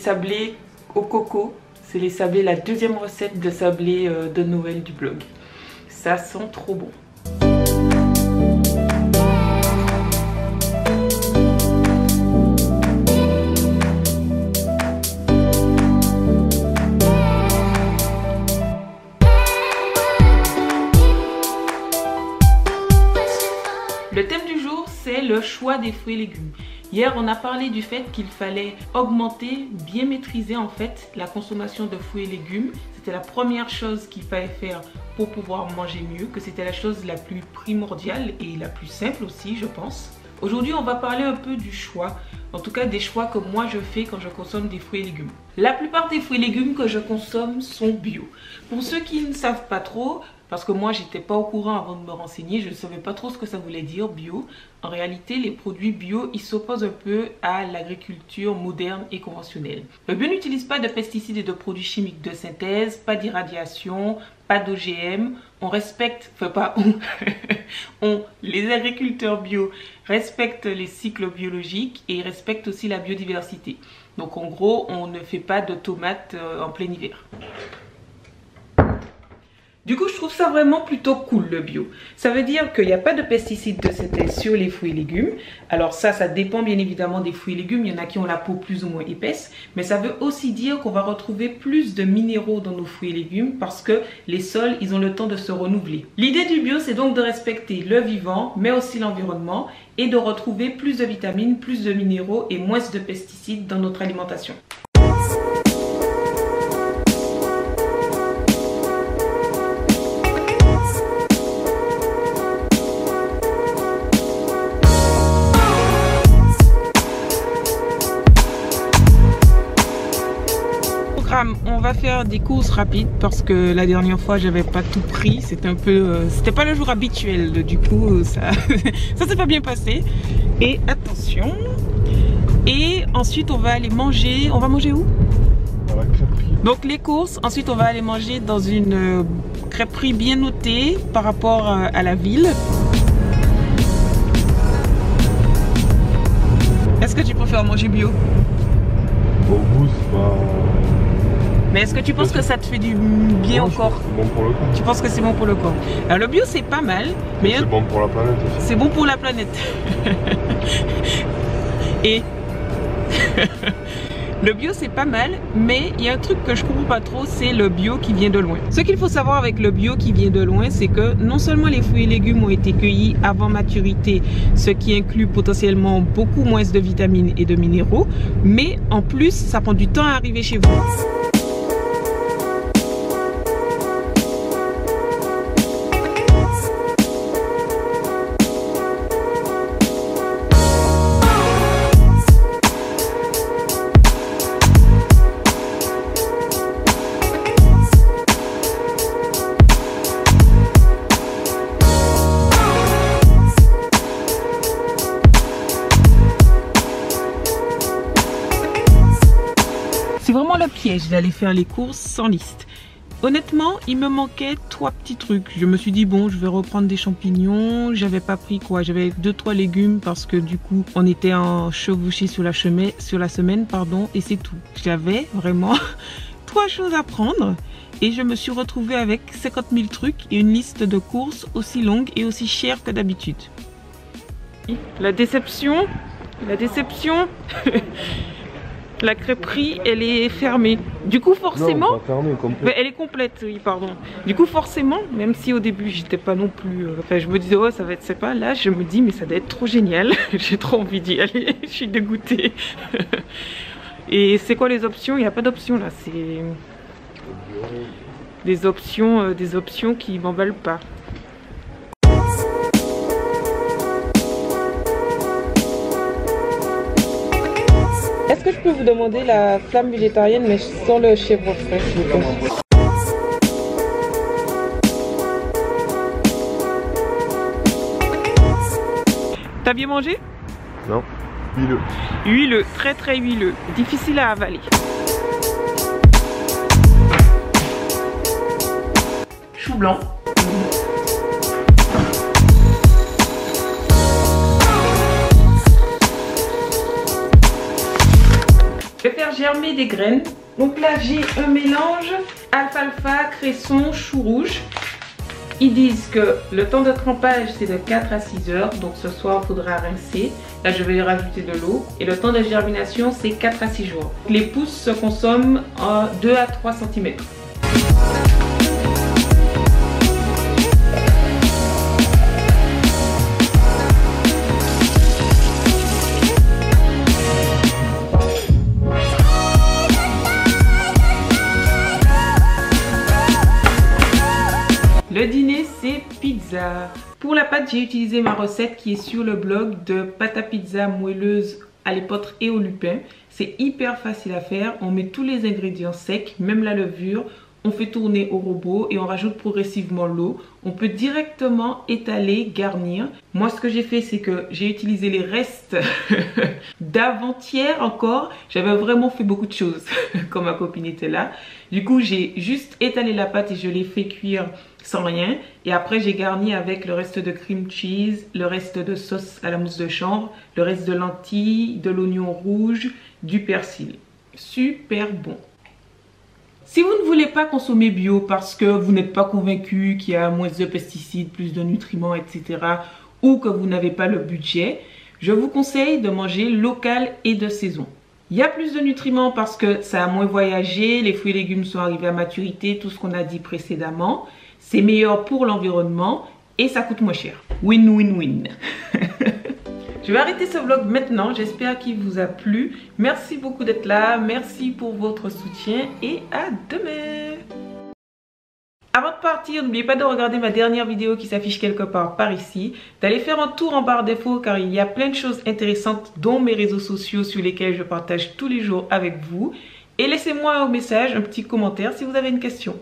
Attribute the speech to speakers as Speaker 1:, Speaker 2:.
Speaker 1: sablés au coco. C'est les sablés, la deuxième recette de sablés de Noël du blog. Ça sent trop bon. Le thème du jour, c'est le choix des fruits et légumes. Hier, on a parlé du fait qu'il fallait augmenter, bien maîtriser en fait la consommation de fruits et légumes. C'était la première chose qu'il fallait faire pour pouvoir manger mieux, que c'était la chose la plus primordiale et la plus simple aussi, je pense. Aujourd'hui, on va parler un peu du choix, en tout cas des choix que moi je fais quand je consomme des fruits et légumes. La plupart des fruits et légumes que je consomme sont bio. Pour ceux qui ne savent pas trop, parce que moi j'étais pas au courant avant de me renseigner, je ne savais pas trop ce que ça voulait dire bio. En réalité, les produits bio, ils s'opposent un peu à l'agriculture moderne et conventionnelle. Le bio n'utilise pas de pesticides et de produits chimiques de synthèse, pas d'irradiation, pas d'OGM. On respecte, enfin pas les agriculteurs bio respectent les cycles biologiques et ils respectent aussi la biodiversité. Donc en gros, on ne fait pas de tomates en plein hiver. Du coup, je trouve ça vraiment plutôt cool le bio. Ça veut dire qu'il n'y a pas de pesticides de synthèse sur les fruits et légumes. Alors ça dépend bien évidemment des fruits et légumes. Il y en a qui ont la peau plus ou moins épaisse. Mais ça veut aussi dire qu'on va retrouver plus de minéraux dans nos fruits et légumes parce que les sols, ils ont le temps de se renouveler. L'idée du bio, c'est donc de respecter le vivant, mais aussi l'environnement et de retrouver plus de vitamines, plus de minéraux et moins de pesticides dans notre alimentation. On va faire des courses rapides parce que la dernière fois j'avais pas tout pris, c'était un peu c'était pas le jour habituel, du coup ça ça s'est pas bien passé. Et attention, et ensuite on va aller manger, on va manger où?
Speaker 2: À la crêperie.
Speaker 1: Donc les courses, ensuite on va aller manger dans une crêperie bien notée par rapport à la ville. Est-ce que tu préfères manger bio?
Speaker 2: Au goût, c'est pas...
Speaker 1: Mais est-ce que tu penses que ça te fait du bien
Speaker 2: non,
Speaker 1: au corps?
Speaker 2: C'est bon pour le corps.
Speaker 1: Tu penses que c'est bon pour le corps? Alors le bio c'est pas mal, mais
Speaker 2: c'est bon pour la planète aussi.
Speaker 1: C'est bon pour la planète. Et le bio c'est pas mal, mais il y a un truc que je comprends pas trop, c'est le bio qui vient de loin. Ce qu'il faut savoir avec le bio qui vient de loin, c'est que non seulement les fruits et légumes ont été cueillis avant maturité, ce qui inclut potentiellement beaucoup moins de vitamines et de minéraux, mais en plus ça prend du temps à arriver chez vous. C'est vraiment le piège d'aller faire les courses sans liste. Honnêtement, il me manquait 3 petits trucs. Je me suis dit bon, je vais reprendre des champignons. J'avais pas pris quoi, j'avais 2-3 légumes parce que du coup, on était en chevauché sur la semaine, pardon, et c'est tout. J'avais vraiment 3 choses à prendre et je me suis retrouvée avec 50 000 trucs et une liste de courses aussi longue et aussi chère que d'habitude. La déception, la déception. La crêperie, elle est fermée. Du coup, forcément...
Speaker 2: Non, pas fermée, complète.
Speaker 1: Elle est complète, oui, pardon. Du coup, forcément, même si au début, j'étais pas non plus... Enfin, je me disais, ouais, ça va être sympa. Là, je me dis, mais ça doit être trop génial. J'ai trop envie d'y aller. Je suis dégoûtée. Et c'est quoi les options? Il n'y a pas d'options, là. C'est... des options qui m'emballent pas. Est-ce que je peux vous demander la flamme végétarienne mais sans le chèvre frais, s'il vous plaît? T'as bien mangé?
Speaker 2: Non, huileux.
Speaker 1: Huileux, très très huileux, difficile à avaler. Chou blanc. Je vais faire germer semer des graines. Donc là j'ai un mélange alfalfa, cresson, chou rouge. Ils disent que le temps de trempage c'est de 4 à 6 heures, donc ce soir il faudra rincer. Là je vais rajouter de l'eau. Et le temps de germination c'est 4 à 6 jours. Les pousses se consomment en 2 à 3 cm. Le dîner c'est pizza. Pour la pâte j'ai utilisé ma recette qui est sur le blog de pâte à pizza moelleuse à l'épeautre et au lupin. C'est hyper facile à faire, on met tous les ingrédients secs, même la levure. On fait tourner au robot et on rajoute progressivement l'eau. On peut directement étaler, garnir. Moi ce que j'ai fait c'est que j'ai utilisé les restes d'avant-hier encore. J'avais vraiment fait beaucoup de choses quand ma copine était là. Du coup j'ai juste étalé la pâte et je l'ai fait cuire sans rien. Et après j'ai garni avec le reste de cream cheese, le reste de sauce à la mousse de chanvre, le reste de lentilles, de l'oignon rouge, du persil. Super bon. Si vous ne voulez pas consommer bio parce que vous n'êtes pas convaincu qu'il y a moins de pesticides, plus de nutriments, etc. ou que vous n'avez pas le budget, je vous conseille de manger local et de saison. Il y a plus de nutriments parce que ça a moins voyagé, les fruits et légumes sont arrivés à maturité, tout ce qu'on a dit précédemment. C'est meilleur pour l'environnement et ça coûte moins cher. Win-win-win. Je vais arrêter ce vlog maintenant, j'espère qu'il vous a plu. Merci beaucoup d'être là, merci pour votre soutien et à demain. Avant de partir, n'oubliez pas de regarder ma dernière vidéo qui s'affiche quelque part par ici. D'aller faire un tour en barre d'infos car il y a plein de choses intéressantes dont mes réseaux sociaux sur lesquels je partage tous les jours avec vous. Et laissez-moi un message, un petit commentaire si vous avez une question.